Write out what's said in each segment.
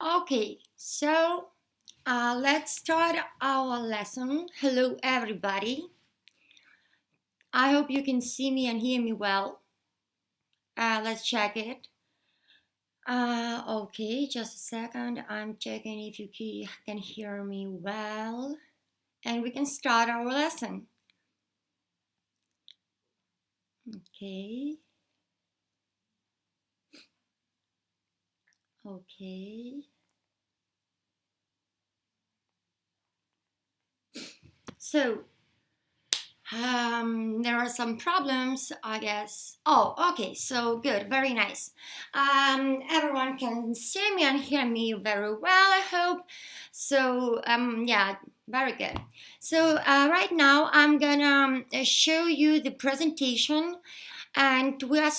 Okay, so let's start our lesson. Hello, everybody. I hope you can see me and hear me well. Let's check it. Okay, just a second. I'm checking if you can hear me well. And we can start our lesson. Okay. So, there are some problems, I guess. Oh, okay, so good, very nice. Everyone can see me and hear me very well, I hope. So, yeah, very good. So, right now I'm gonna show you the presentation and we are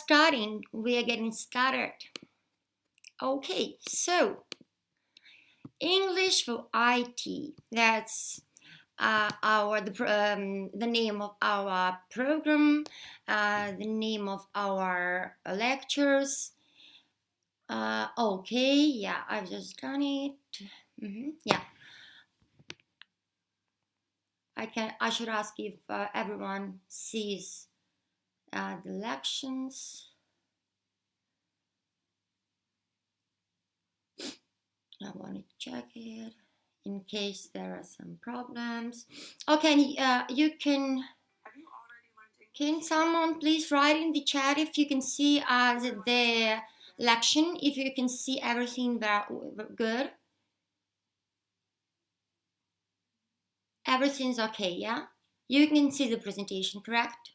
getting started. Okay, so English for IT, that's the name of our program, the name of our lectures. Okay, yeah, I've just done it. Yeah, I should ask if everyone sees the lections. I want to check it in case there are some problems. Okay, you can. Can someone please write in the chat if you can see the lection, if you can see everything very good? Everything's okay, yeah? You can see the presentation, correct?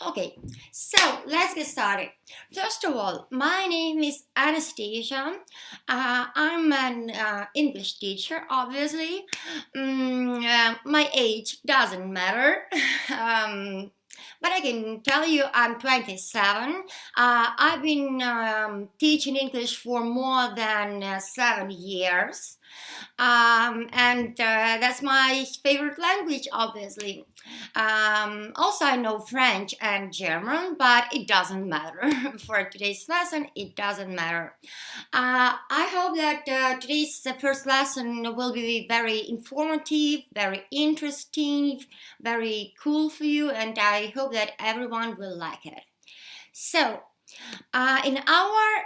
Okay, so let's get started. First of all, my name is Anastasia. I'm an English teacher, obviously. My age doesn't matter. But I can tell you I'm 27. I've been teaching English for more than 7 years. And that's my favorite language, obviously. Also, I know French and German, but it doesn't matter. For today's lesson, it doesn't matter. I hope that today's first lesson will be very informative, very interesting, very cool for you, and I hope that everyone will like it. So, in our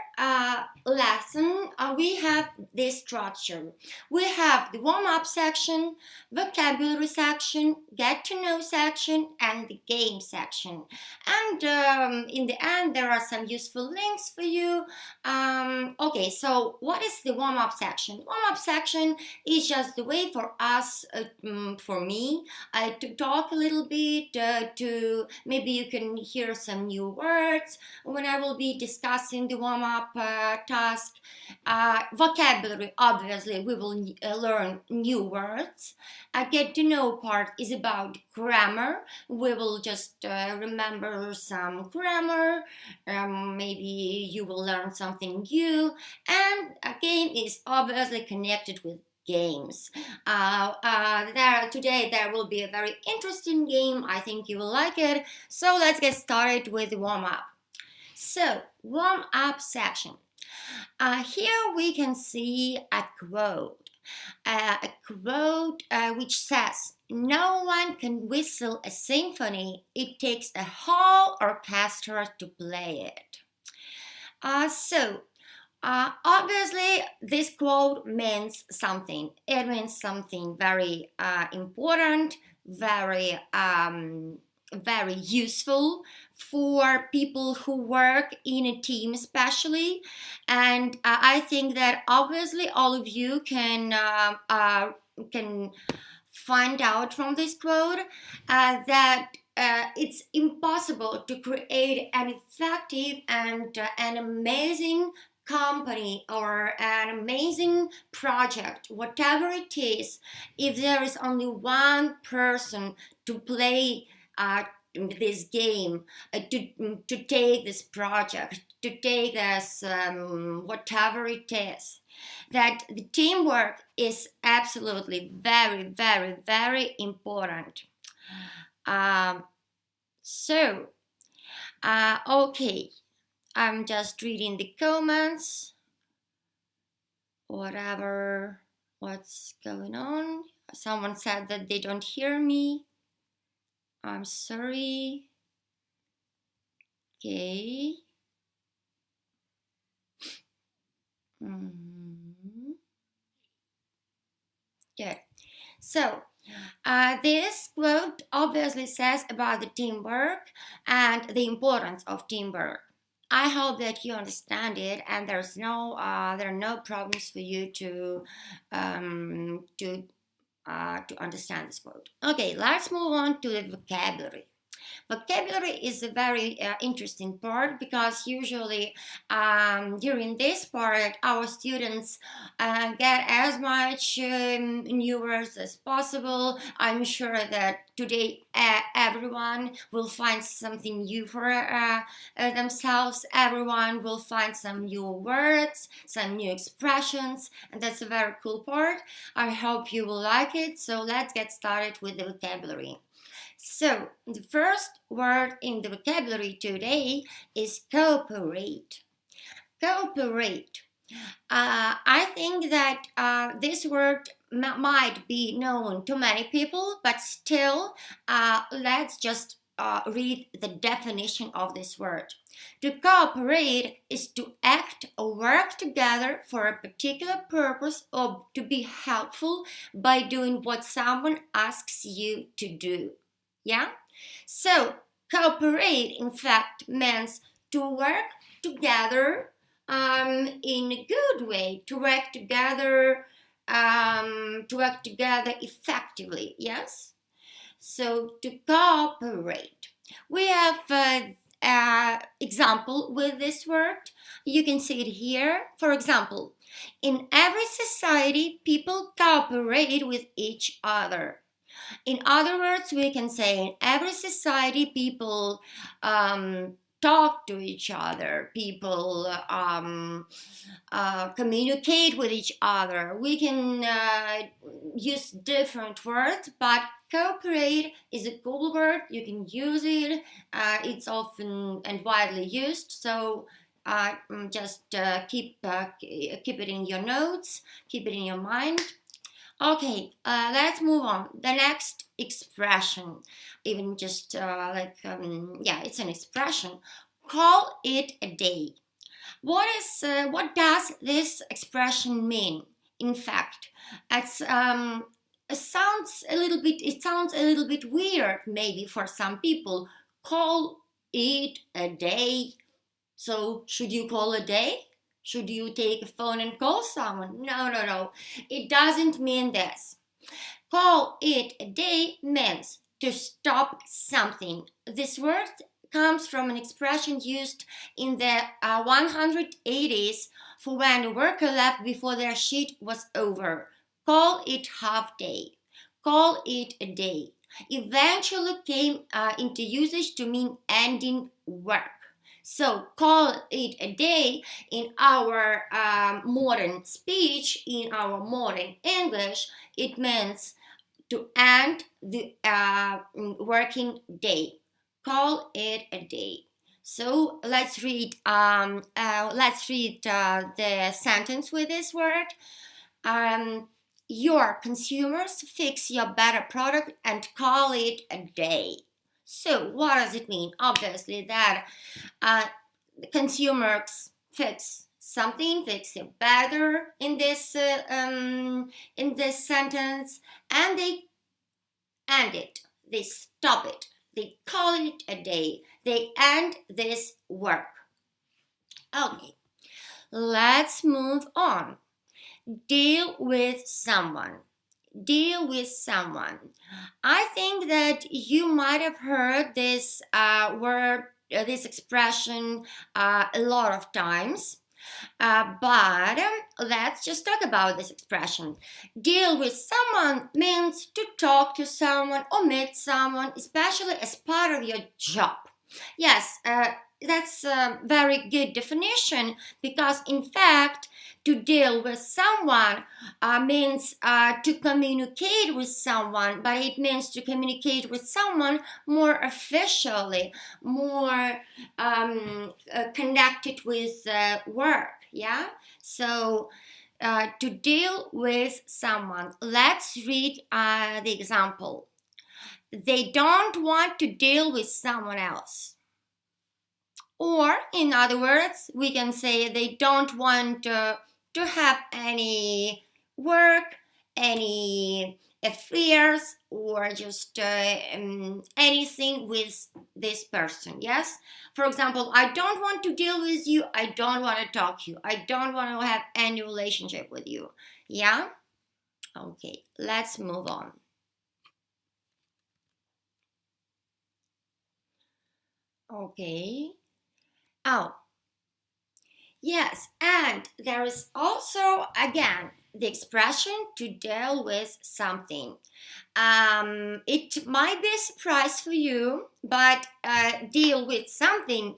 lesson, we have this structure. We have the warm-up section, vocabulary section, get to know section, and the game section. And in the end, there are some useful links for you. Okay, so what is the warm-up section? Warm-up section is just the way for us, for me, to talk a little bit, to maybe you can hear some new words when I will be discussing the warm-up task. Vocabulary, obviously, we will learn new words. Get to know part is about grammar. We will just remember some grammar. Maybe you will learn something new. And a game is obviously connected with games. Today there will be a very interesting game. I think you will like it. So let's get started with the warm-up. So, warm-up section. Here we can see a quote. Which says, "No one can whistle a symphony. It takes a whole orchestra to play it." Obviously, this quote means something. It means something very important, very useful for people who work in a team especially, and I think that obviously all of you can find out from this quote that it's impossible to create an effective and an amazing company or an amazing project, whatever it is, if there is only one person to play this game, to take this project, to take this whatever it is. That the teamwork is absolutely very, very, very important. Okay, I'm just reading the comments. What's going on? Someone said that they don't hear me. I'm sorry. Okay. Good. So, this quote obviously says about the teamwork and the importance of teamwork. I hope that you understand it, and there are no problems for you to understand this quote. Okay, let's move on to the vocabulary. Vocabulary is a very interesting part, because usually during this part our students get as much new words as possible. I'm sure that today everyone will find something new for themselves. Everyone will find some new words, some new expressions, and that's a very cool part. I hope you will like it. So let's get started with the vocabulary. So, the first word in the vocabulary today is cooperate. Cooperate. I think that this word might be known to many people, but still, let's just read the definition of this word. To cooperate is to act or work together for a particular purpose, or to be helpful by doing what someone asks you to do. Yeah? So, cooperate, in fact, means to work together in a good way, to work together effectively, yes? So, to cooperate. We have an example with this word. You can see it here. For example, in every society, people cooperate with each other. In other words, we can say in every society, people talk to each other, people communicate with each other. We can use different words, but cooperate is a cool word. You can use it. It's often and widely used. So just keep it in your notes, keep it in your mind. Okay, let's move on. The next expression, even just it's an expression. Call it a day. What does this expression mean? In fact, it sounds a little bit weird, maybe for some people. Call it a day. So, should you call a day? Should you take a phone and call someone? No. It doesn't mean this. Call it a day means to stop something. This word comes from an expression used in the 180s for when a worker left before their shift was over. Call it half day. Call it a day. Eventually came into usage to mean ending work. So, call it a day in our modern speech, in our modern English, it means to end the working day. Call it a day. So, let's read the sentence with this word. Your consumers fix your better product and call it a day. So, what does it mean? Obviously, that the consumers fix something, fix it better in this sentence, and they end it. They stop it. They call it a day. They end this work. Okay, let's move on. Deal with someone. Deal with someone. I think that you might have heard this word, this expression a lot of times, but let's just talk about this expression. Deal with someone means to talk to someone or meet someone, especially as part of your job. Yes, that's a very good definition, because in fact to deal with someone means to communicate with someone, but it means to communicate with someone more officially, more connected with work, yeah? So, to deal with someone. Let's read the example. They don't want to deal with someone else. Or, in other words, we can say they don't want to have any work, any affairs, or just anything with this person, yes? For example, I don't want to deal with you, I don't want to talk to you, I don't want to have any relationship with you, yeah? Okay, let's move on. Okay. Oh, yes, and there is also, again, the expression to deal with something. It might be a surprise for you, but deal with something,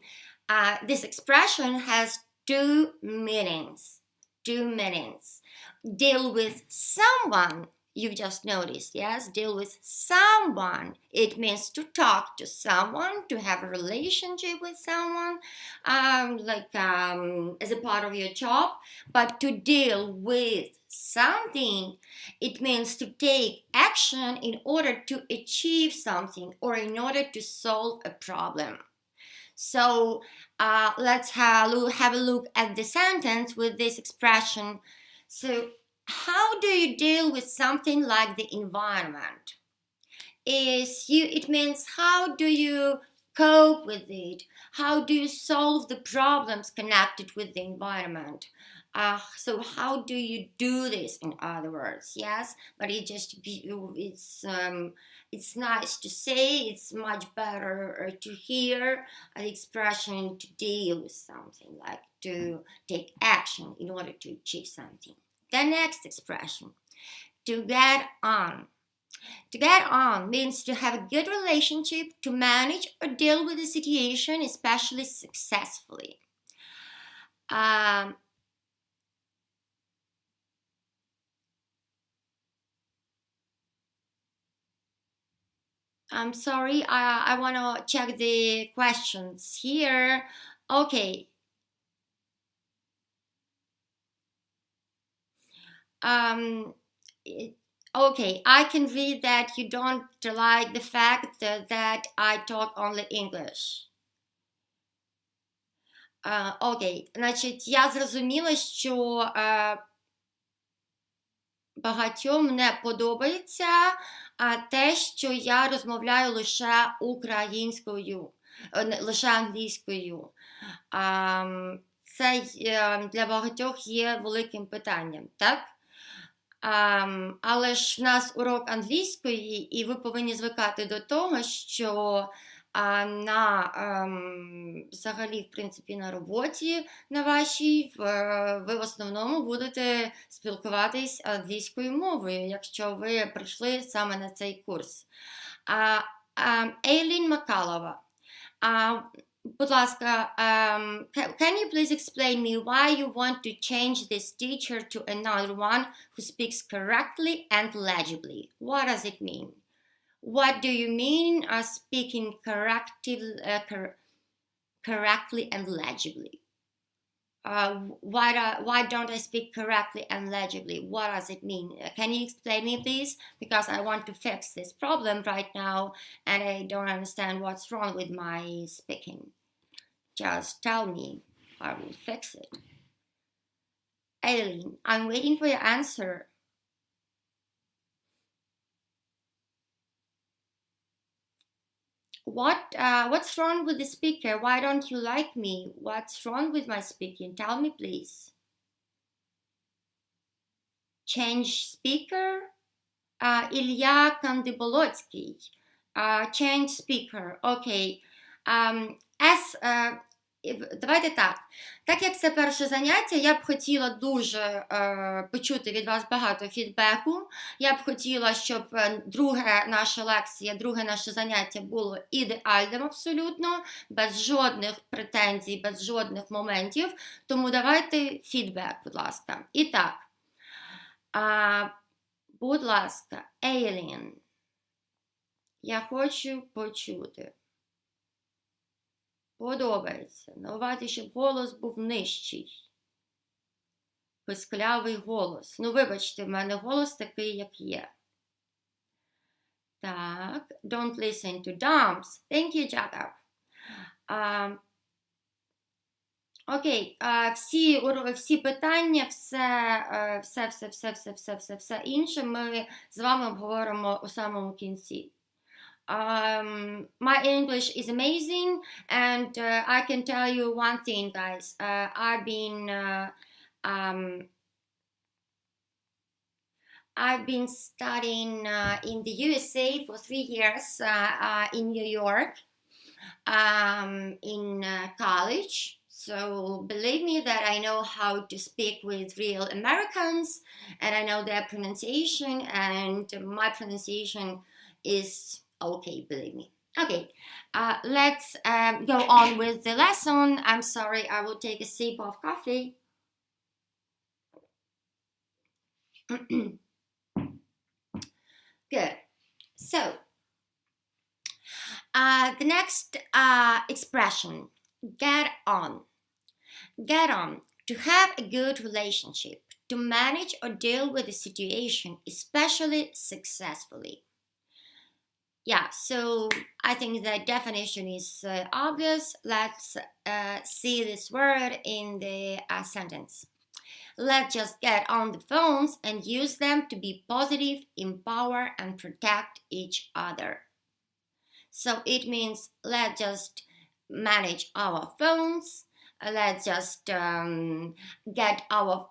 this expression has two meanings. Two meanings. Deal with someone. You've just noticed, yes? Deal with someone. It means to talk to someone, to have a relationship with someone, as a part of your job. But to deal with something, it means to take action in order to achieve something or in order to solve a problem. So let's have a look at the sentence with this expression. So, how do you deal with something like the environment? It means how do you cope with it? How do you solve the problems connected with the environment? So how do you do this, in other words? Yes, but it's nice to say. It's much better to hear the expression to deal with something, like to take action in order to achieve something. The next expression, to get on. To get on means to have a good relationship, to manage or deal with a situation, especially successfully. I'm sorry, I want to check the questions here. Okay. Okay, I can read that you don't like the fact that I talk only English. Окей, значить, я зрозуміла, що багатьом не подобається те, що я розмовляю лише українською, лише англійською. Це для багатьох є великим питанням, так? Але ж в нас урок англійської, і ви повинні звикати до того, що взагалі, в принципі, на роботі на вашій, ви в основному будете спілкуватись англійською мовою, якщо ви прийшли саме на цей курс. Ейлін Макалова. Будь ласка, can you please explain me why you want to change this teacher to another one who speaks correctly and legibly? What does it mean? What do you mean speaking correctly and legibly? Why don't I speak correctly and legibly? What does it mean? Can you explain me, please? Because I want to fix this problem right now and I don't understand what's wrong with my speaking. Just tell me, I will fix it. Aileen, I'm waiting for your answer. What's wrong with the speaker? Why don't you like me? What's wrong with my speaking? Tell me, please. Change speaker? Ілля Кандиболоцький. Change speaker. Okay. As давайте так. Так як це перше заняття, я б хотіла дуже почути від вас багато фідбеку. Я б хотіла, щоб друге наша лекція, друге наше заняття було ідеальним абсолютно, без жодних претензій, без жодних моментів. Тому давайте фідбек, будь ласка. І так, будь ласка, Alien. Я хочу почути. Подобається. На увазі, щоб голос був нижчий. Писклявий голос. Ну, вибачте, в мене голос такий, як є. Так. Don't listen to dumps. Thank you, Jacob. Окей. Всі питання, все інше ми з вами обговоримо у самому кінці. My English is amazing, and I can tell you one thing, guys. I've been studying in the USA for 3 years in New York, in college. So believe me that I know how to speak with real Americans, and I know their pronunciation, and my pronunciation is okay, believe me. Okay, let's go on with the lesson. I'm sorry, I will take a sip of coffee. Good. So, the next expression, get on. Get on. To have a good relationship, to manage or deal with a situation, especially successfully. Yeah, so I think the definition is obvious. Let's see this word in the sentence. Let's just get on the phones and use them to be positive, empower, and protect each other. So it means let's just manage our phones. Let's just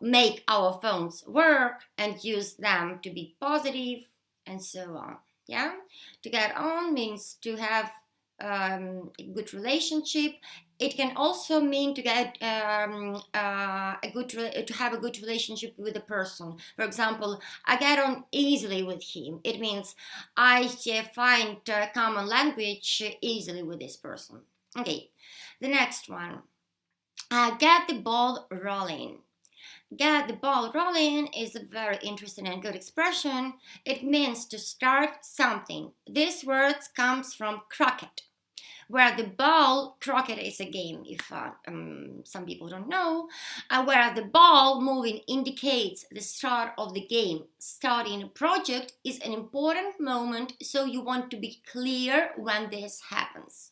make our phones work and use them to be positive, and so on. Yeah, to get on means to have a good relationship. It can also mean to get to have a good relationship with a person. For example, I get on easily with him. It means I find common language easily with this person. Okay, the next one. Get the ball rolling. Get the ball rolling is a very interesting and good expression. It means to start something. This word comes from croquet, where the ball, croquet is a game, if some people don't know, where the ball moving indicates the start of the game. Starting a project is an important moment, so you want to be clear when this happens.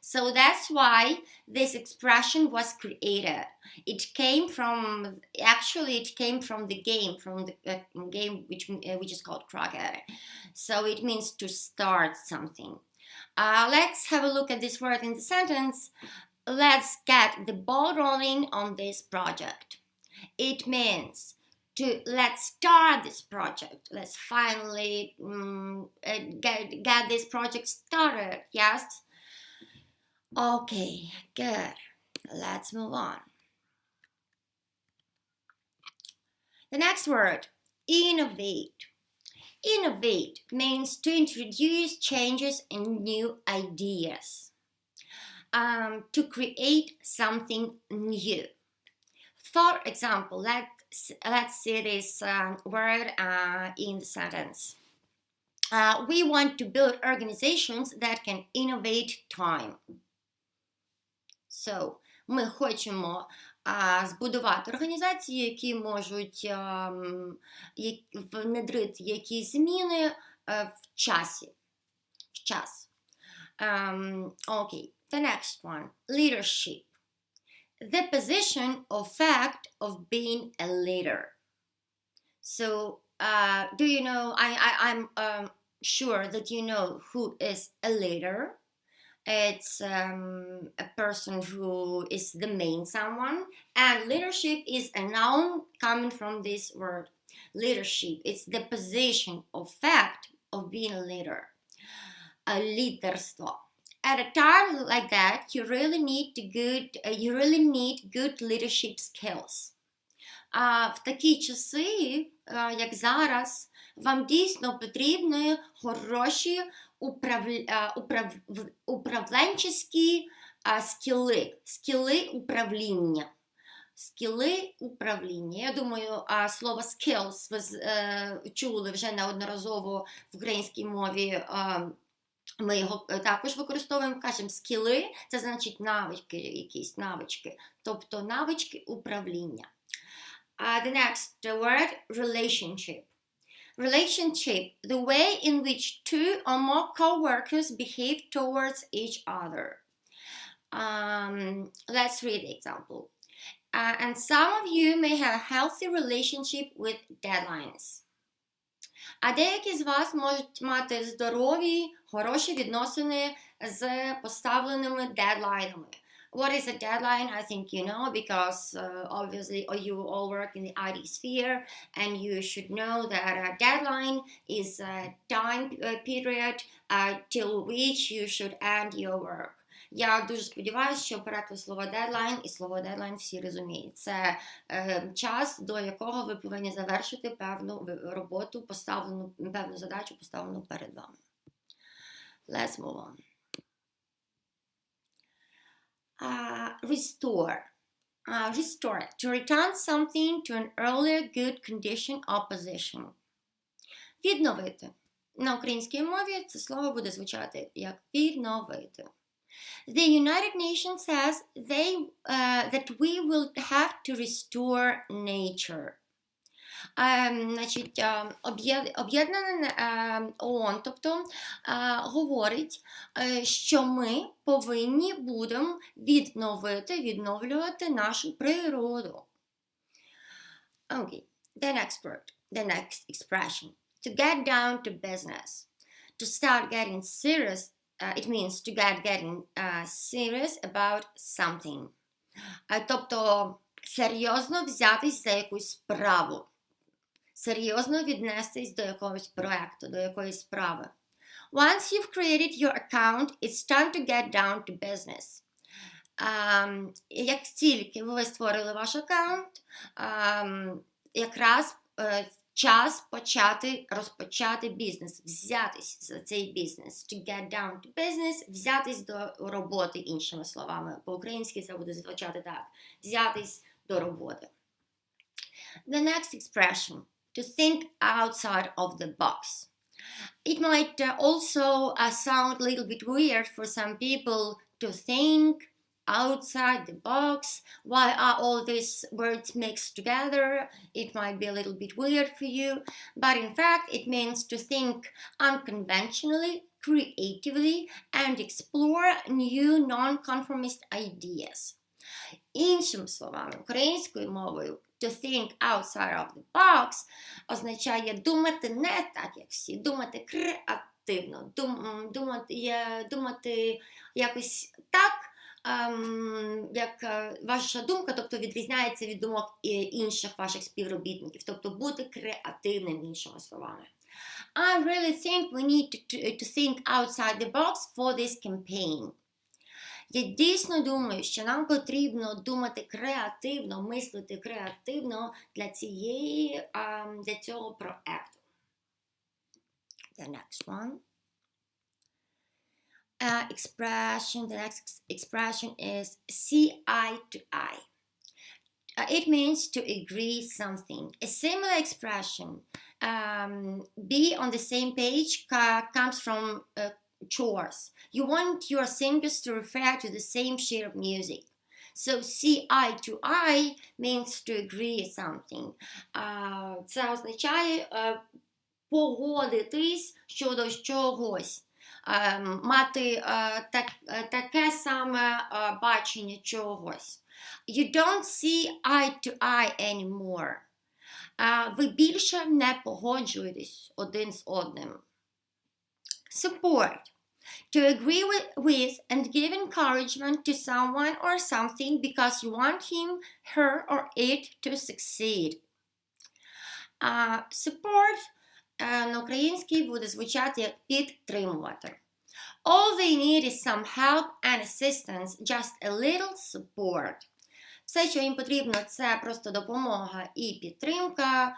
So that's why this expression was created. It came from the game which is called croquet. So it means to start something. Let's have a look at this word in the sentence. Let's get the ball rolling on this project. It means let's start this project. Let's finally get this project started. Yes. Okay, good. Let's move on. The next word, innovate. Innovate means to introduce changes and new ideas. To create something new. For example, let's see this word in the sentence. We want to build organizations that can innovate time. So, ми хочемо збудувати організації, які можуть внедрити якісь зміни в часі. В час. Okay, the next one. Leadership. The position or fact of being a leader. So, do you know, I'm sure that you know who is a leader. It's a person who is the main someone, and leadership is a noun coming from this word. Leadership, it's the position or fact of being a leader. Лідерство. At a time like that, you really need good leadership skills. В такі часи, як зараз, вам дійсно потрібні хороші управленчі скіли управління. Скіли управління. Я думаю, слово skills ви чули вже неодноразово в українській мові. Ми його також використовуємо, кажемо скіли, це значить навички, якісь навички, тобто навички управління. The next word, relationship. Relationship, the way in which two or more co-workers behave towards each other. Let's read the example. And some of you may have a healthy relationship with deadlines. А деякі з вас можуть мати здорові, хороші відносини з поставленими дедлайнами. What is a deadline? I think you know, because obviously you all work in the IT sphere, and you should know that a deadline is a time period till which you should end your work. Я дуже сподіваюся, що переклад слова deadline і слово deadline всі розуміють. Це час, до якого ви повинні завершити певну роботу, певну задачу, поставлену перед вами. Let's move on. Restore. Restore. To return something to an earlier good condition or position. Відновити. На українській мові це слово буде звучати як відновити. The United Nations says that we will have to restore nature. Значить, об'єднане ООН, тобто, говорить, що ми повинні будемо відновлювати нашу природу. Okay, the next expression. To get down to business. To start getting serious. It means to getting serious about something. Тобто, серйозно взятись за якусь справу. Серйозно віднестись до якогось проекту, до якоїсь справи. Once you've created your account, it's time to get down to business. Як тільки ви створили ваш аккаунт, якраз час розпочати бізнес, взятись за цей бізнес. To get down to business, взятись до роботи, іншими словами. По-українськи це буде звучати так. Взятись до роботи. The next expression. To think outside of the box. It might also sound a little bit weird for some people to think outside the box. Why are all these words mixed together? It might be a little bit weird for you, but in fact it means to think unconventionally, creatively, and explore new non-conformist ideas. Іншими словами, українською мовою to think outside of the box означає думати не так, як всі, думати креативно, думати якось так, як ваша думка, тобто відрізняється від думок інших ваших співробітників, тобто бути креативним, іншими словами. I really think we need to think outside the box for this campaign. Я дійсно думаю, що нам потрібно думати креативно, мислити креативно для цього проекту. The next one. The next expression is see eye to eye. It means to agree something. A similar expression, be on the same page, comes from chores. You want your singers to refer to the same sheet of music. So see eye to eye means to agree something. Це означає погодитись щодо чогось. Мати таке саме бачення чогось. You don't see eye to eye anymore. Ви більше не погоджуєтесь один з одним. Support. To agree with and give encouragement to someone or something because you want him, her, or it to succeed. Support на українській буде звучати як підтримувати. All they need is some help and assistance, just a little support. Все, що їм потрібно, це просто допомога і підтримка.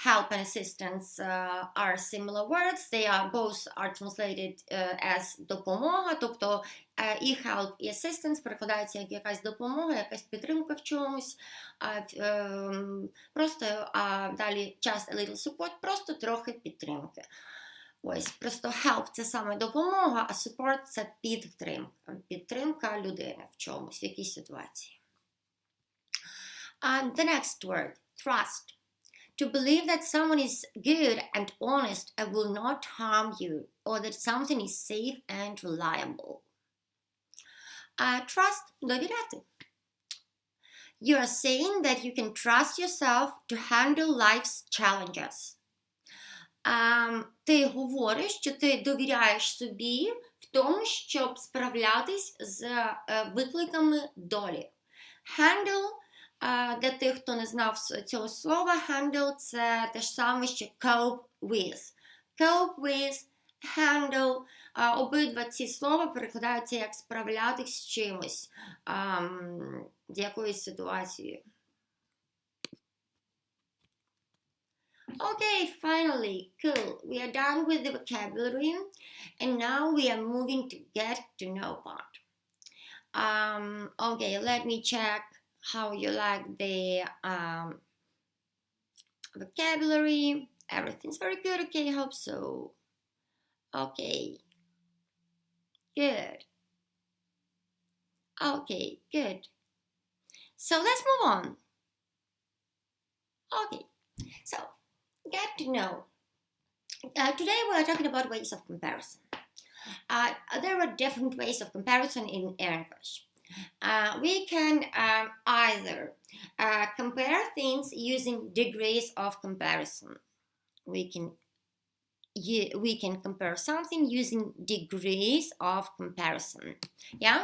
Help and assistance are similar words. They are both are translated as допомога, тобто і help, і assistance перекладаються як якась допомога, якась підтримка в чомусь. Просто далі just a little support, просто трохи підтримки. Ось, просто help – це саме допомога, а support – це підтримка. Підтримка людини в чомусь, в якійсь ситуації. The next word, trust. To believe that someone is good and honest and will not harm you, or that something is safe and reliable. Trust – довіряти. You are saying that you can trust yourself to handle life's challenges. Ти говориш, що ти довіряєш собі в тому, щоб справлятись з викликами долі. Handle, для тих, хто не знав цього слова, handle – це те ж саме, що cope with. Cope with, handle, обидва ці слова перекладаються як справлятись з чимось, з якоюсь ситуацією. Okay, finally, cool. We are done with the vocabulary, and now we are moving to get to know part. Okay, let me check how you like the vocabulary. Everything's very good. Okay, I hope so. Okay, good. Okay, good. So let's move on. Okay, so get to know. Today we are talking about ways of comparison. There are different ways of comparison in English. We can either compare things using degrees of comparison. We can compare something using degrees of comparison. Yeah?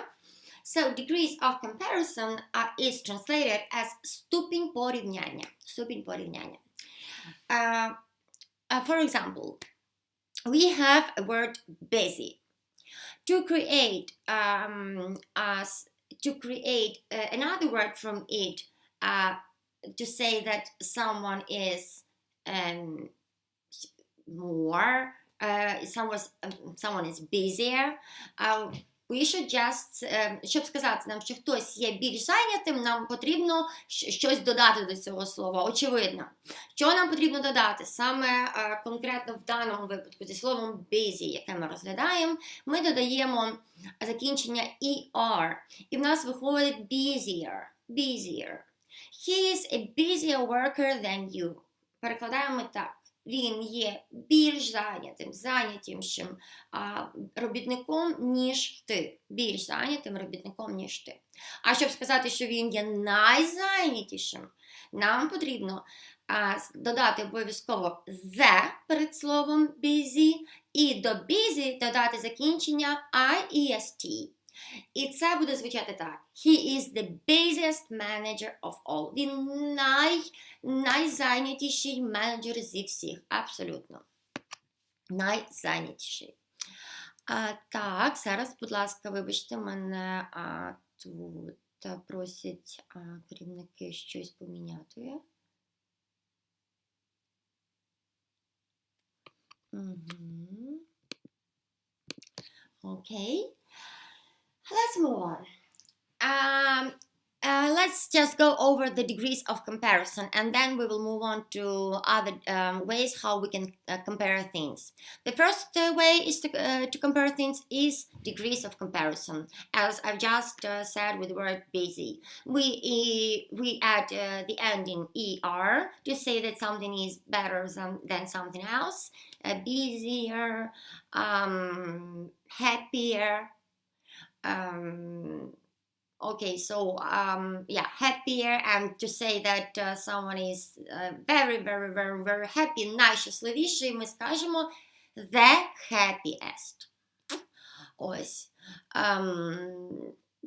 So degrees of comparison is translated as ступінь порівняння. Ступінь порівняння. For example, we have a word busy. To create another word from it, to say that someone is someone is busier. We should just, щоб сказати нам, що хтось є більш зайнятим, нам потрібно щось додати до цього слова, очевидно. Що нам потрібно додати? Саме конкретно в даному випадку зі словом busy, яке ми розглядаємо, ми додаємо закінчення er, і в нас виходить busier. He is a busier worker than you. Перекладаємо так. Він є більш зайнятішим робітником, ніж ти. Більш зайнятим робітником, ніж ти. А щоб сказати, що він є найзайнятішим, нам потрібно додати обов'язково the перед словом busy, і до busy додати закінчення IEST. І це буде звучати так. He is the busiest manager of all. Він найзайнятіший менеджер зі всіх. Абсолютно. Найзайнятіший. Так, зараз, будь ласка, вибачте мене, тут просять керівники щось поміняти. Окей. Let's move on. Let's just go over the degrees of comparison, and then we will move on to other ways how we can compare things. The first way is to compare things is degrees of comparison. As I've just said with the word busy, we add the ending er to say that something is better than something else. Busier, happier. Okay, so yeah, happier, and to say that someone is very, very, very, very happy, найщасливіший, ми скажемо the happiest. Ось.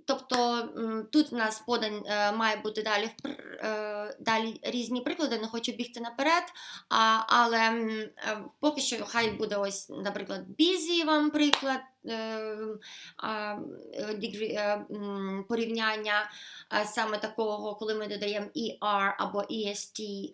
Тобто тут в нас має бути далі далі різні приклади, не хочу бігти наперед, але поки що хай буде ось, наприклад, busy вам приклад, порівняння саме такого, коли ми додаємо ER або EST,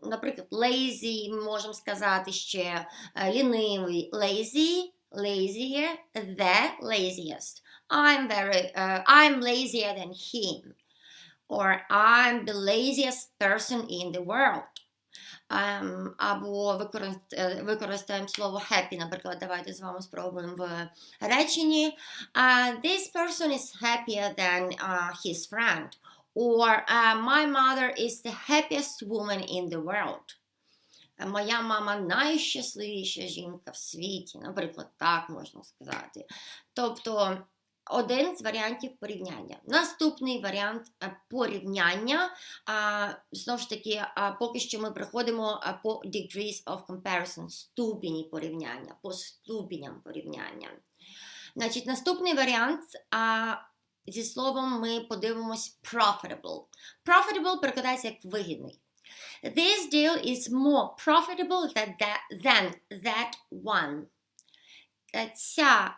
наприклад, lazy, ми можемо сказати ще лінивий, lazier, the laziest. I'm lazier than him. Or I'm the laziest person in the world. Або використаємо слово happy, наприклад, давайте з вами спробуємо в реченні. This person is happier than his friend. Or my mother is the happiest woman in the world. Моя мама найщасливіша жінка в світі, наприклад, так можна сказати. Тобто, один з варіантів порівняння. Наступний варіант порівняння, знову ж таки, поки що ми приходимо по degrees of comparison, ступені порівняння, по ступеням порівняння. Значить, наступний варіант, зі словом ми подивимось profitable. Profitable перекладається як вигідний. This deal is more profitable than that one. Ця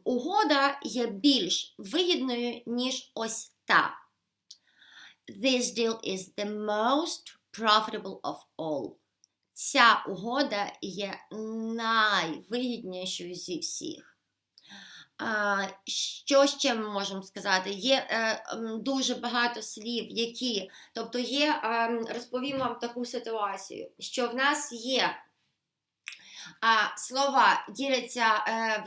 угода є більш вигідною, ніж ось та. This deal is the most profitable of all. Ця угода є найвигіднішою зі всіх. Що ще ми можемо сказати? Є дуже багато слів, які, тобто є, розповім вам таку ситуацію, що в нас є слова діляться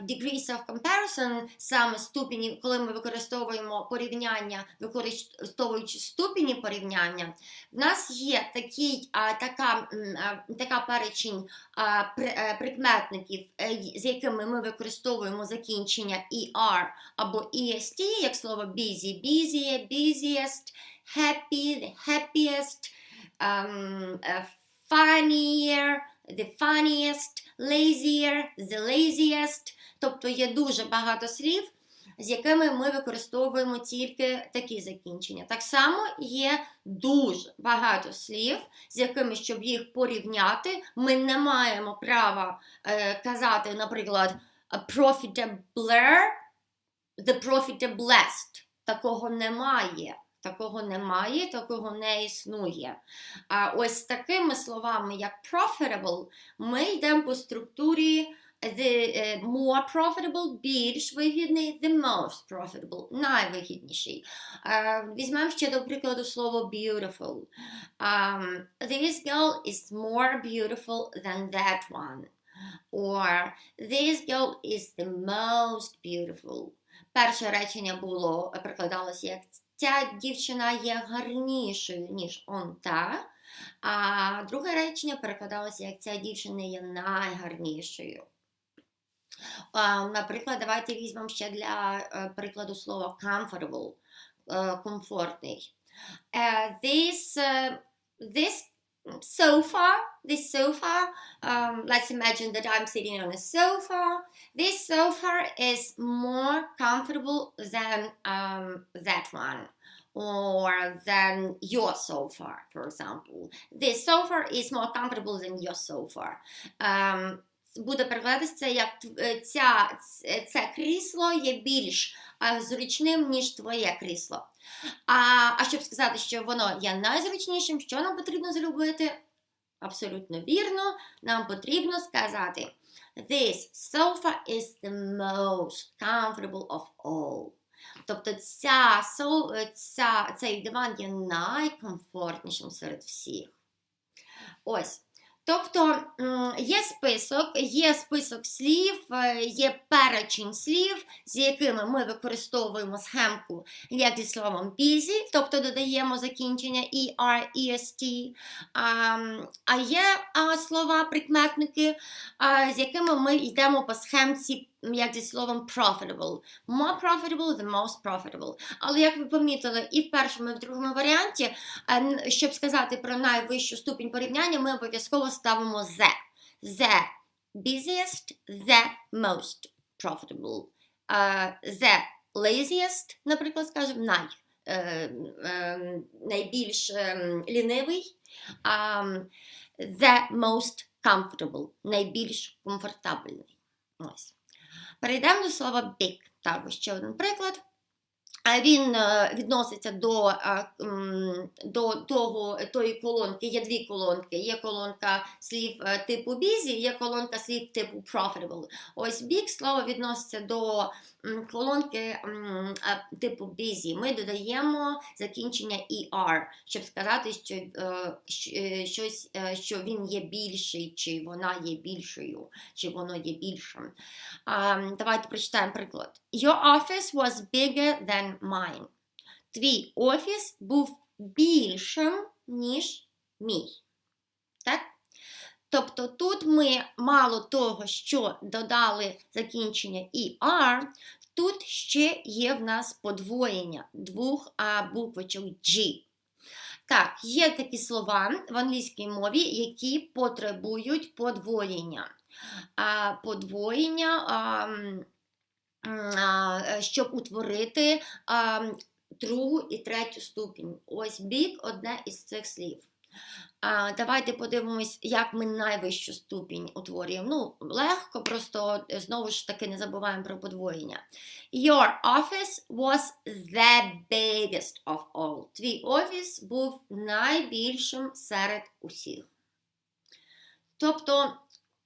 в degrees of comparison, саме ступені, коли ми використовуємо порівняння, використовуючи ступені порівняння, в нас є така перечень прикметників, з якими ми використовуємо закінчення ER або EST, як слово busy, busier, busiest, happy, the happiest, funnier, the funniest, lazier, the laziest. Тобто є дуже багато слів, з якими ми використовуємо тільки такі закінчення. Так само є дуже багато слів, з якими, щоб їх порівняти, ми не маємо права казати, наприклад, profitabler, the profitablest. Такого немає. Такого не існує. Ось такими словами, як profitable, ми йдемо по структурі the more profitable, більш вигідний, the most profitable, найвигідніший. Візьмемо ще до прикладу слово beautiful. This girl is more beautiful than that one. Or this girl is the most beautiful. Перше речення було, перекладалося як ця дівчина є гарнішою, ніж он та. А друге речення перекладалося як ця дівчина є найгарнішою. Наприклад, давайте візьмемо ще для прикладу слова comfortable, комфортний. This sofa, let's imagine that I'm sitting on a sofa. This sofa is more comfortable than that one, or than your sofa, for example. This sofa is more comfortable than your sofa. Буде перекладатися як це крісло є більш зручним, ніж твоє крісло. А щоб сказати, що воно є найзручнішим, що нам потрібно зробити? Абсолютно вірно, нам потрібно сказати This sofa is the most comfortable of all. Тобто цей диван є найкомфортнішим серед всіх. Ось. Тобто є список слів, є перечень слів, з якими ми використовуємо схемку як зі словом busy, тобто додаємо закінчення ER, EST, а є слова, прикметники, з якими ми йдемо по схемці як зі словом profitable. More profitable, the most profitable. Але, як ви помітили, і в першому, і в другому варіанті, щоб сказати про найвищу ступінь порівняння, ми обов'язково ставимо the. The busiest, the most profitable. The laziest, наприклад, скажемо, найбільш лінивий, the most comfortable, найбільш комфортабельний. Ось. Перейдемо до слова big. Також ще один приклад. Він відноситься до тої колонки, є дві колонки. Є колонка слів типу busy, є колонка слів типу profitable. Ось big слово відноситься до колонки типу busy. Ми додаємо закінчення er, щоб сказати, що він є більший, чи вона є більшою, чи воно є більшим. Давайте прочитаємо приклад. Your office was bigger than mine. Твій офіс був більшим, ніж мій. Так? Тобто тут ми мало того, що додали закінчення er, тут ще є в нас подвоєння двох буквочок G. Так, є такі слова в англійській мові, які потребують подвоєння. Щоб утворити другу і третю ступінь. Ось big – одне із цих слів. Давайте подивимось, як ми найвищу ступінь утворюємо. Ну, легко, просто знову ж таки не забуваємо про подвоєння. Your office was the biggest of all. Твій офіс був найбільшим серед усіх. Тобто,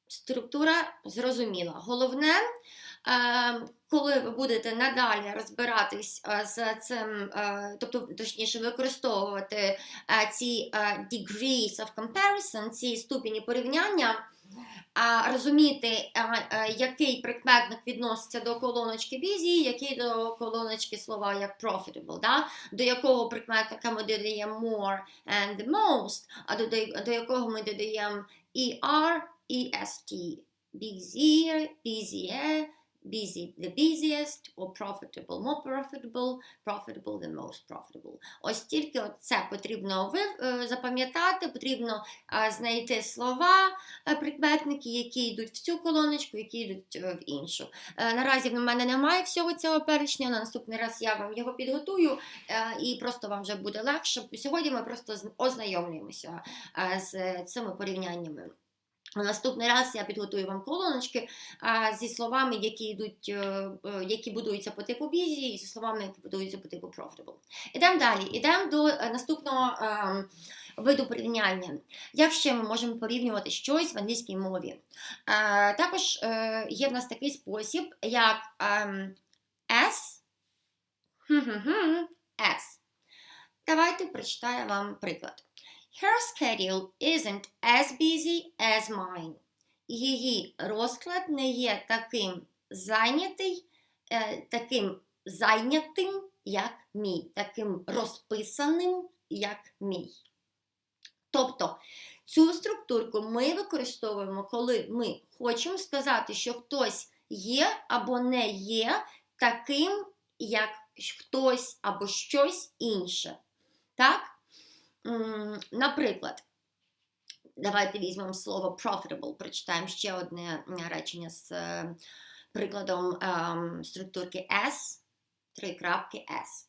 структура зрозуміла. Головне, коли ви будете надалі розбиратись з цим, тобто, точніше, використовувати ці degrees of comparison, ці ступені порівняння, розуміти, який прикметник відноситься до колоночки busy, який до колоночки слова як profitable, да? До якого прикметника ми додаємо more and the most, а до якого ми додаємо er, est, busier, busier, busy, the busiest, or profitable, more profitable, profitable, the most profitable. Ось тільки це потрібно запам'ятати, потрібно знайти слова, прикметники, які йдуть в цю колоночку, які йдуть в іншу. Наразі в мене немає всього цього перечня, на наступний раз я вам його підготую і просто вам вже буде легше. Сьогодні ми просто ознайомлюємося з цими порівняннями. Наступний раз я підготую вам колоночки зі словами, які будуються по типу busy, і зі словами, які будуються по типу profitable. Ідемо далі. Ідемо до наступного виду порівняння. Як ще ми можемо порівнювати щось в англійській мові? Також є в нас такий спосіб, як S. Давайте прочитаю вам приклад. Her schedule isn't as busy as mine. Її розклад не є таким зайнятим, як мій, таким розписаним, як мій. Тобто, цю структурку ми використовуємо, коли ми хочемо сказати, що хтось є або не є таким, як хтось або щось інше. Так? Наприклад, давайте візьмемо слово profitable, прочитаємо ще одне речення з прикладом структурки S, 3 крапки S.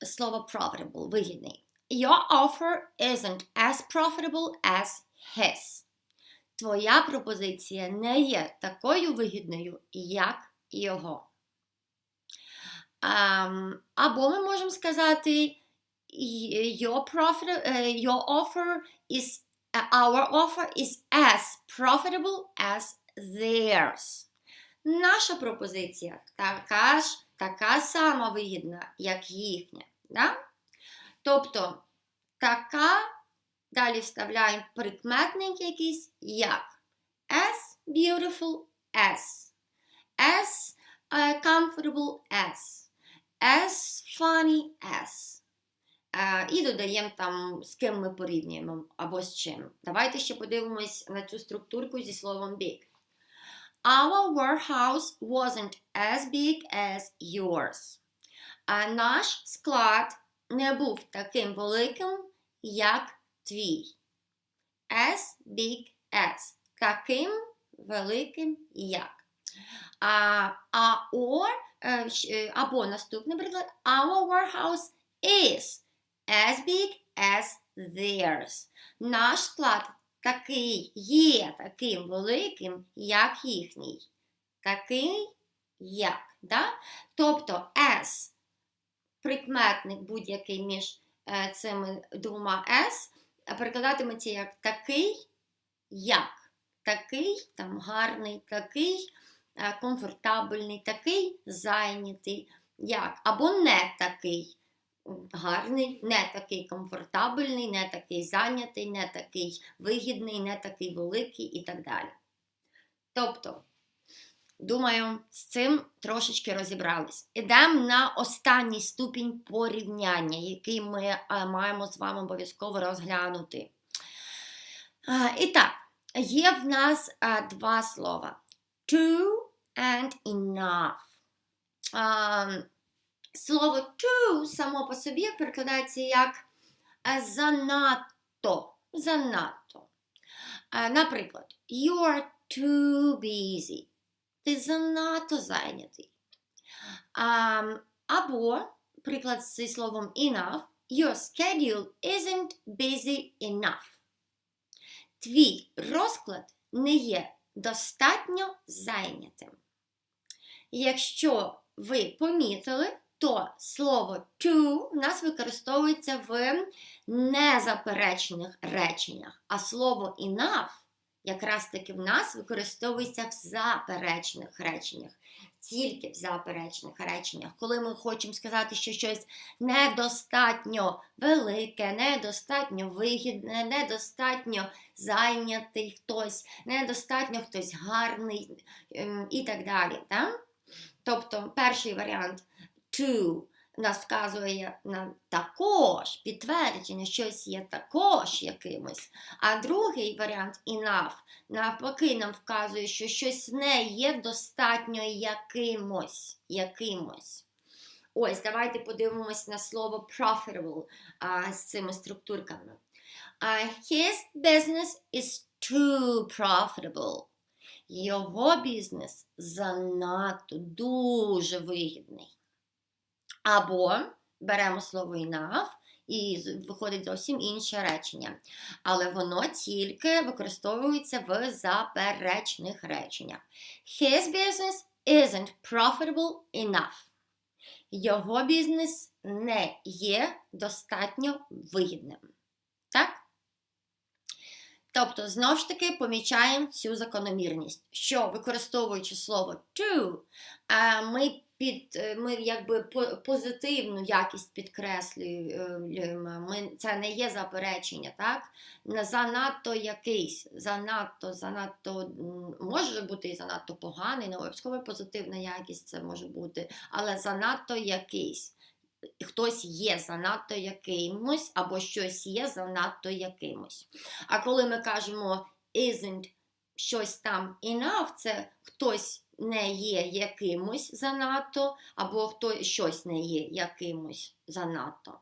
Слово profitable, вигідний. Your offer isn't as profitable as his. Твоя пропозиція не є такою вигідною, як його. Або ми можемо сказати our offer is as profitable as theirs. Наша пропозиція така сама вигідна, як їхня. Да? Тобто, далі вставляємо прикметник якийсь, як as beautiful as, as comfortable as funny as. І додаємо там, з ким ми порівнюємо, або з чим. Давайте ще подивимось на цю структурку зі словом big. Our warehouse wasn't as big as yours. Наш склад не був таким великим, як твій. As big as. Таким великим, як. Або наступний приклад. Our warehouse is as big as theirs. Наш склад такий, є таким великим, як їхній. Такий, як. Да? Тобто as, прикметник будь-який між цими двома s, перекладатиметься як такий, як. Такий, там, гарний, такий, комфортабельний, такий, зайнятий, як. Або не такий гарний, не такий комфортабельний, не такий зайнятий, не такий вигідний, не такий великий і так далі. Тобто, думаю, з цим трошечки розібрались. Ідемо на останній ступінь порівняння, який ми маємо з вами обов'язково розглянути. І так, є в нас два слова. To and enough. Слово to само по собі перекладається як занадто. Занадто. Наприклад, you are too busy. Ти занадто зайнятий. Або, приклад зі словом enough, your schedule isn't busy enough. Твій розклад не є достатньо зайнятим. Якщо ви помітили, то слово to у нас використовується в незаперечених реченнях, а слово enough якраз таки в нас використовується в заперечних реченнях. Тільки в заперечних реченнях. Коли ми хочемо сказати, що щось недостатньо велике, недостатньо вигідне, недостатньо зайнятий хтось, недостатньо хтось гарний і так далі. Так? Тобто перший варіант to нас вказує на також, підтвердження, щось є також якимось. А другий варіант enough, навпаки, нам вказує, що щось не є достатньо якимось. Ось, давайте подивимось на слово profitable з цими структурками. His business is too profitable. Його бізнес занадто, дуже вигідний. Або беремо слово enough і виходить зовсім інше речення. Але воно тільки використовується в заперечних реченнях. His business isn't profitable enough. Його бізнес не є достатньо вигідним. Так? Тобто, знову ж таки, помічаємо цю закономірність, що використовуючи слово to, ми якби позитивну якість підкреслюємо, це не є заперечення, так? Занадто якийсь, занадто, може бути і занадто поганий, не обов'язково позитивна якість це може бути, але занадто якийсь. Хтось є занадто якимось, або щось є занадто якимось. А коли ми кажемо isn't щось там enough, це хтось не є якимось занадто, або щось не є якимось занадто.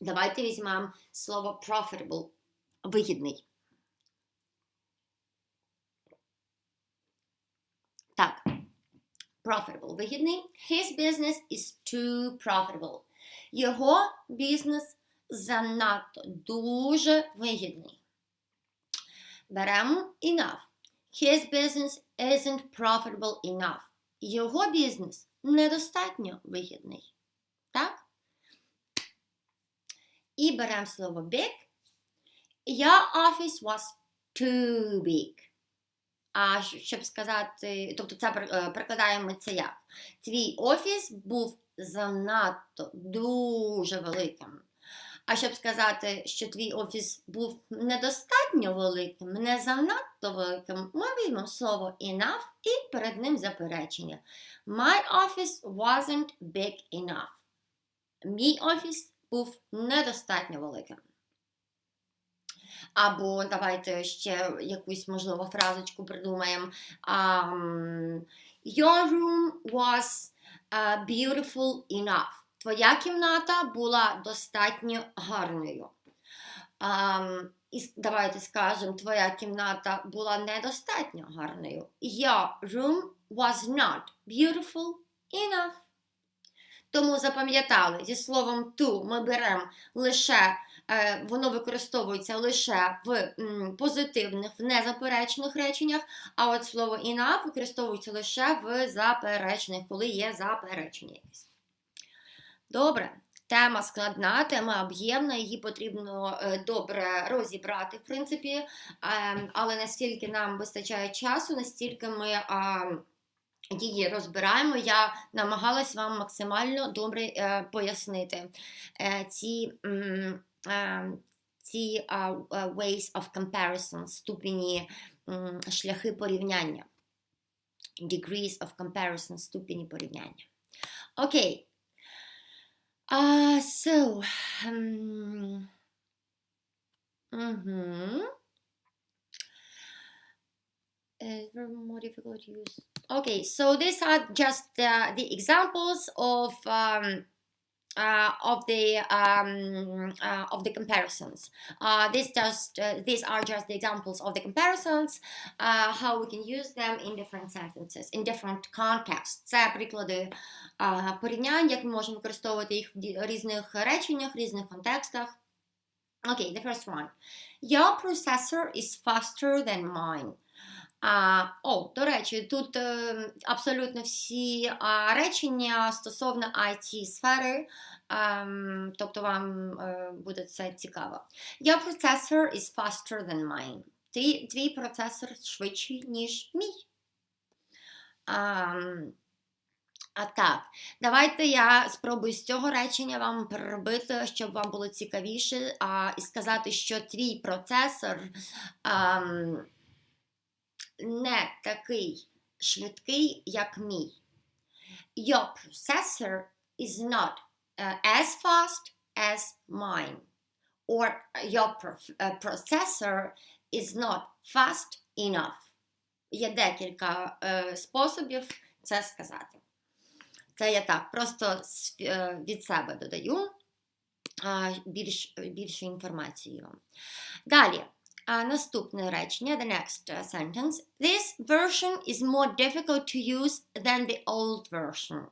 Давайте візьмемо слово profitable, вигідний. Так. Profitable, вигідний. His business is too profitable. Його бізнес занадто, дуже вигідний. Беремо enough. His business isn't profitable enough. Його бізнес недостатньо вигідний. Так? І беремо слово big. Your office was too big. А щоб сказати, тобто це перекладаємо це як? Твій офіс був занадто, дуже великим. А щоб сказати, що твій офіс був недостатньо великим, не занадто великим, ми візьмемо слово enough і перед ним заперечення. My office wasn't big enough. Мій офіс був недостатньо великим. Або давайте ще якусь, можливо, фразочку придумаємо. Your room was beautiful enough. Твоя кімната була достатньо гарною. І давайте скажемо, твоя кімната була недостатньо гарною. Your room was not beautiful enough. Тому запам'ятали, зі словом to ми беремо лише, воно використовується лише в позитивних, в незаперечних реченнях, а от слово enough використовується лише в заперечних, коли є заперечення якесь. Добре. Тема складна, тема об'ємна, її потрібно добре розібрати, в принципі, але настільки нам вистачає часу, настільки ми її розбираємо. Я намагалась вам максимально добре пояснити ці ways of comparison, ступені, шляхи порівняння. Degrees of comparison, ступені порівняння. Окей. More difficult to use. Okay, so these are just the examples of the comparisons. These are just the examples of the comparisons, how we can use them in different sentences, in different contexts. Це приклади порівнянь, як ми можемо використовувати їх в різних реченнях, різних контекстах. Okay, the first one. Your processor is faster than mine. До речі, тут абсолютно всі речення стосовно IT-сфери, тобто вам буде це цікаво. Your processor is faster than mine. Твій процесор швидший, ніж мій. Так, давайте я спробую з цього речення вам переробити, щоб вам було цікавіше, і сказати, що твій процесор не такий швидкий, як мій. Your processor is not as fast as mine. Or your processor is not fast enough. Є декілька способів це сказати. Це я так, просто від себе додаю більше інформації вам. Далі. Наступне речення, the next sentence. This version is more difficult to use than the old version.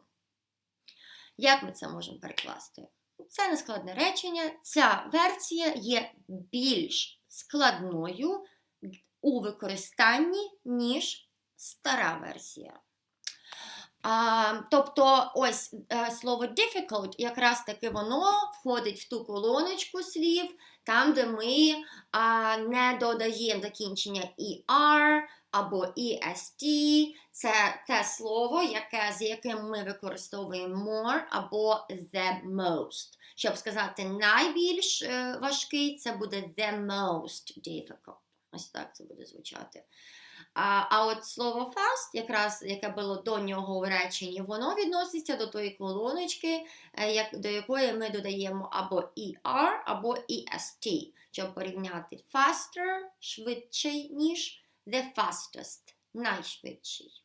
Як ми це можемо перекласти? Це не складне речення. Ця версія є більш складною у використанні, ніж стара версія. Тобто, ось слово difficult, якраз таки воно входить в ту колоночку слів, там, де ми не додаємо закінчення ER або EST. Це те слово, з яким ми використовуємо more або the most. Щоб сказати найбільш важкий, це буде the most difficult. Ось так це буде звучати. А от слово fast, якраз яке було до нього у реченні, воно відноситься до тої колоночки, до якої ми додаємо або ER, або EST, щоб порівняти faster, швидший, ніж the fastest, найшвидший.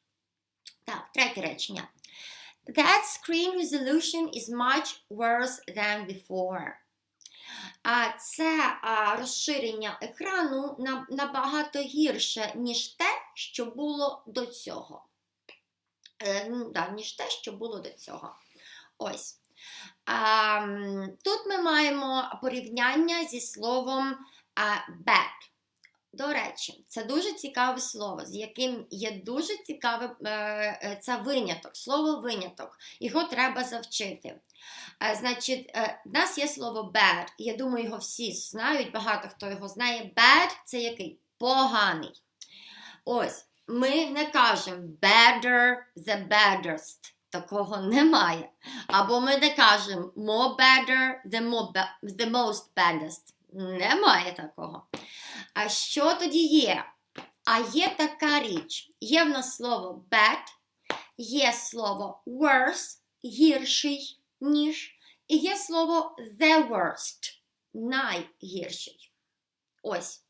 Так, третє речення. That screen resolution is much worse than before. Це розширення екрану набагато гірше, ніж те, що було до цього. Ніж те, що було до цього. Ось. Тут ми маємо порівняння зі словом bad. До речі, це дуже цікаве слово, з яким є дуже цікаве, це виняток, слово виняток. Його треба завчити. Значить, в нас є слово bad, я думаю, його всі знають, багато хто його знає. Bad – це який? Поганий. Ось, ми не кажемо better the baddest, такого немає. Або ми не кажемо more better the most baddest. Немає такого. А що тоді є? А є така річ. Є в нас слово bad, є слово worse, гірший, ніж, і є слово the worst, найгірший. Ось.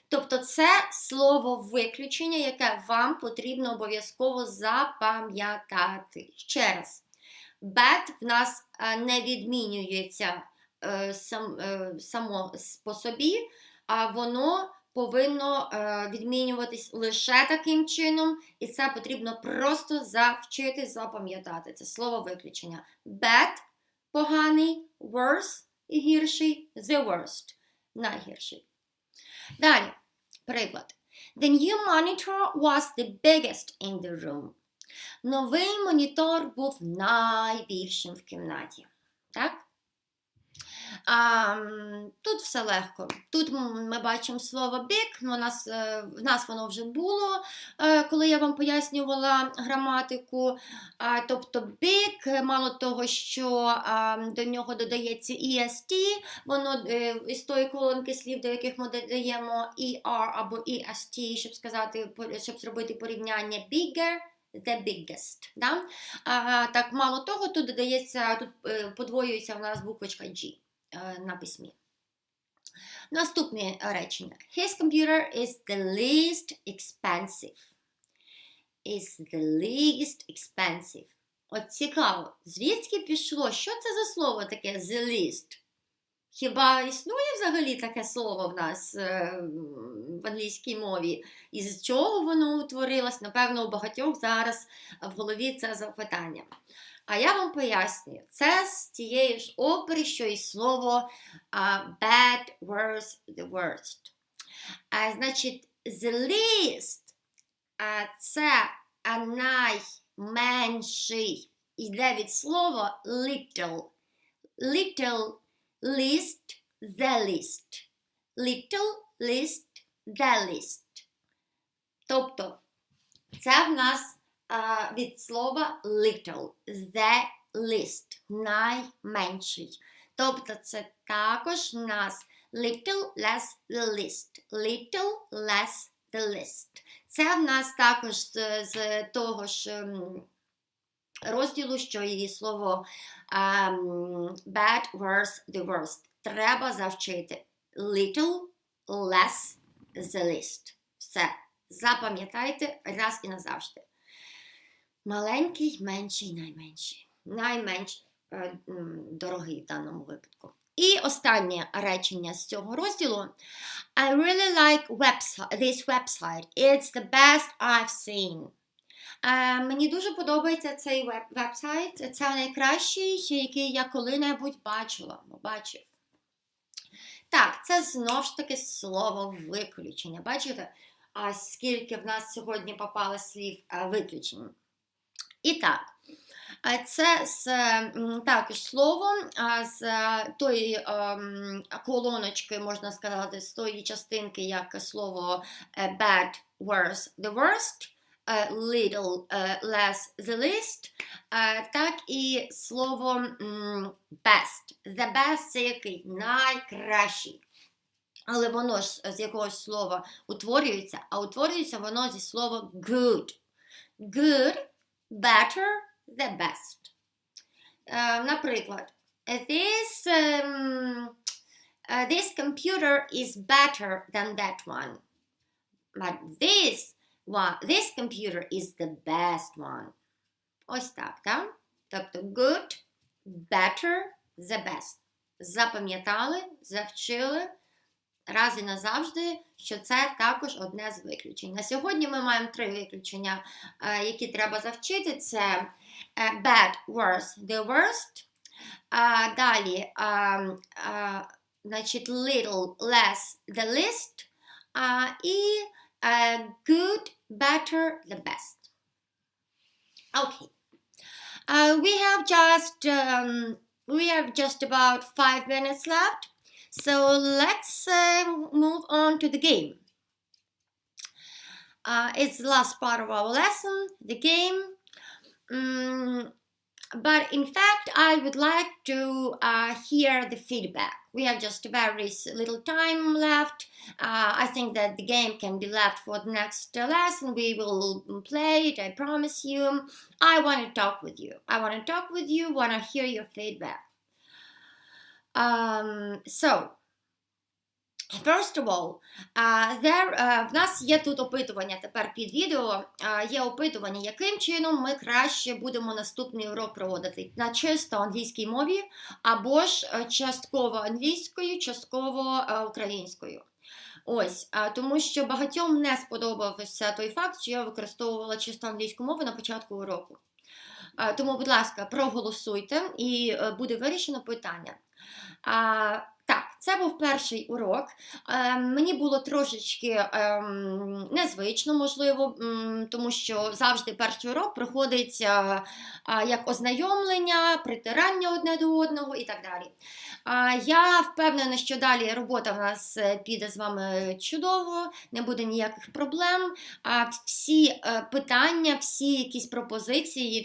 Тобто це слово виключення, яке вам потрібно обов'язково запам'ятати. Ще раз. Bad в нас не відмінюється само по собі, а воно повинно відмінюватись лише таким чином, і це потрібно просто завчити, запам'ятати. Це слово виключення. Bad – поганий, worse – гірший, the worst – найгірший. Далі, приклад. The new monitor was the biggest in the room. Новий монітор був найбільшим в кімнаті. Так? Тут все легко. Тут ми бачимо слово big, в нас воно вже було, коли я вам пояснювала граматику. Тобто big, мало того, що до нього додається est, воно з тої колонки слів, до яких ми додаємо er або est, щоб зробити порівняння bigger, the biggest. Да? Так, мало того, тут додається, тут подвоюється у нас буквочка G на письмі. Наступне речення. His computer is the least expensive. Is the least expensive. От цікаво, звідки пішло? Що це за слово таке the least? Хіба існує взагалі таке слово в нас в англійській мові? І з чого воно утворилось? Напевно, у багатьох зараз в голові це запитання. А я вам пояснюю, це з тієї ж опери, що і слово bad, worse, the worst. Значить, the least – це найменший. Йде від слова little. Little, least, the least. Little, least, the least. Тобто, це в нас від слова little, the least, найменший. Тобто це також у нас little less the least, little less the least. Це в нас також з того ж розділу, що і слово bad, worse, the worst. Треба завчити little less the least. Все. Запам'ятайте раз і назавжди. Маленький, менший, найменший. Найменш дорогий в даному випадку. І останнє речення з цього розділу. I really like this website. It's the best I've seen. Мені дуже подобається цей веб-сайт. Це найкращий, який я коли-небудь бачив. Так, це знову ж таки слово виключення. Бачите, скільки в нас сьогодні попало слів виключень. І так, це також слово з тої колоночки, можна сказати, з тої частинки, як слово bad, worse, the worst, little, less, the least, так і слово best. The best – це який? Найкращий. Але воно ж з якогось слова утворюється, а утворюється воно зі слова good. Good, better, the best. Наприклад, this computer is better than that one. But this computer is the best one. Ось так, так? Тобто good, better, the best. Запам'ятали, завчили раз і назавжди, що це також одне з виключень. На сьогодні ми маємо 3 виключення, які треба завчити. Це bad, worse, the worst. Далі, значить, little, less, the least. І good, better, the best. Okay. We have just about 5 minutes left. So let's move on to the game. It's the last part of our lesson, the game. But in fact, I would like to hear the feedback. We have just very little time left. I think that the game can be left for the next lesson. We will play it, I promise you. I want to talk with you. Want to hear your feedback. So, first of all, в нас є тут опитування тепер під відео. Є опитування, яким чином ми краще будемо наступний урок проводити. На чисто англійській мові, або ж частково англійською, частково українською. Ось, тому що багатьом не сподобався той факт, що я використовувала чисто англійську мову на початку уроку. Тому, будь ласка, проголосуйте і буде вирішено питання. Так, це був перший урок. Мені було трошечки незвично, можливо, тому що завжди перший урок проходить як ознайомлення, притирання одне до одного і так далі. Я впевнена, що далі робота в нас піде з вами чудово, не буде ніяких проблем. Всі питання, всі якісь пропозиції,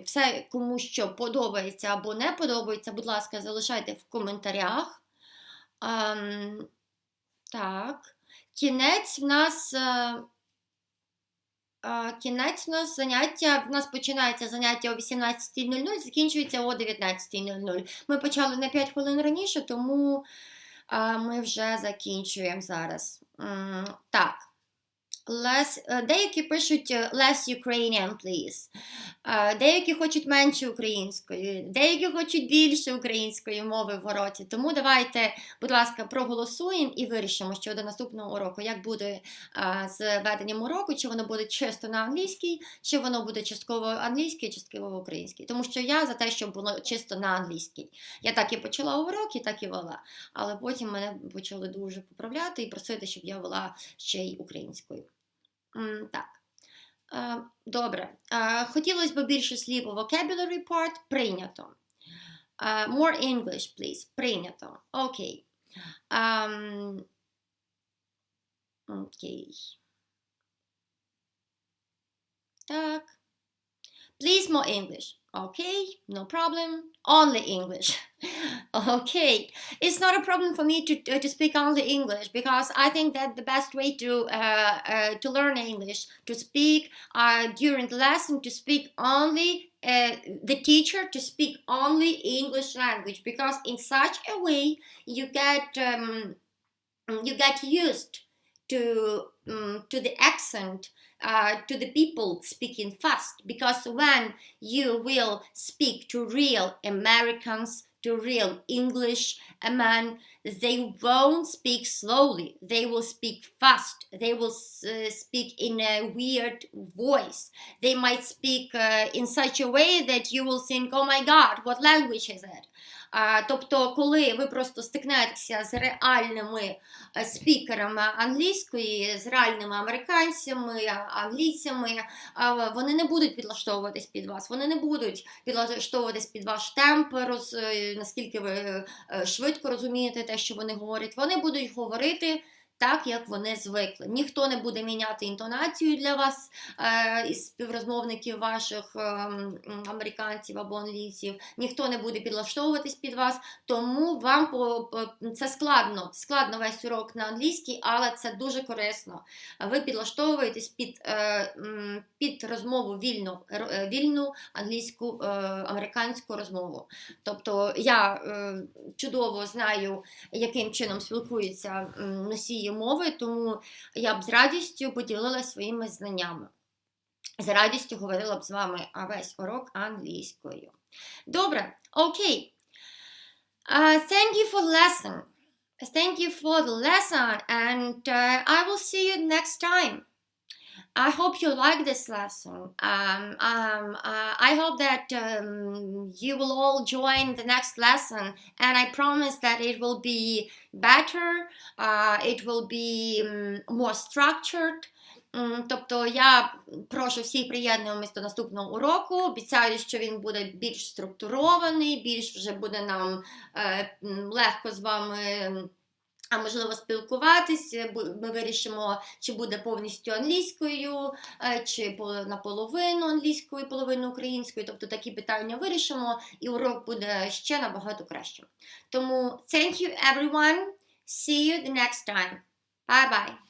все кому що подобається або не подобається, будь ласка, залишайте в коментарях. Так, кінець в нас заняття, в нас починається заняття о 18:00, закінчується о 19:00. Ми почали на 5 хвилин раніше, тому ми вже закінчуємо зараз. Так. Деякі пишуть less Ukrainian, please. Деякі хочуть менше української, деякі хочуть більше української мови в уроці. Тому давайте, будь ласка, проголосуємо і вирішимо щодо наступного уроку, як буде з веденням уроку, чи воно буде чисто на англійській, чи воно буде частково англійській, частково українській. Тому що я за те, щоб було чисто на англійській. Я так і почала урок, і так і вела. Але потім мене почали дуже поправляти і просити, щоб я вела ще й українською. Так, добре. Хотілося б більше слів у vocabulary part. Прийнято. More English, please. Прийнято. Окей. Окей. Так. Please more English. Okay, no problem. Only English. Okay, it's not a problem for me to speak only English, because I think that the best way to learn English, to speak during the lesson, to speak only the teacher to speak only English language, because in such a way you get used to the accent. To the people speaking fast, because when you will speak to real Americans, to real English men, they won't speak slowly, they will speak fast, they will speak in a weird voice, they might speak in such a way that you will think, oh my god, what language is it? Тобто, коли ви просто стикнетеся з реальними спікерами англійської, з реальними американцями, англійцями, вони не будуть підлаштовуватись під вас, вони не будуть підлаштовуватись під ваш темп, наскільки ви швидко розумієте те, що вони говорять. Вони будуть говорити так, як вони звикли. Ніхто не буде міняти інтонацію для вас із співрозмовників ваших американців або англійців. Ніхто не буде підлаштовуватись під вас, тому вам це складно весь урок на англійській, але це дуже корисно. Ви підлаштовуєтесь під розмову вільну англійську, американську розмову. Тобто я чудово знаю, яким чином спілкуються носії мови, тому я б з радістю поділилася своїми знаннями. З радістю говорила б з вами весь урок англійською. Добре, окей. Thank you for the lesson. Thank you for the lesson, and I will see you next time. I hope you like this lesson. I hope that you will all join the next lesson, and I promise that it will be better, it will be more structured. Тобто я прошу всіх приєднуватися до наступного уроку, обіцяю, що він буде більш структурований, більш вже буде нам легко з вами можливо спілкуватись, ми вирішимо, чи буде повністю англійською, чи наполовину англійською, половину українською, тобто такі питання вирішимо, і урок буде ще набагато кращим. Тому thank you everyone, see you the next time, bye bye.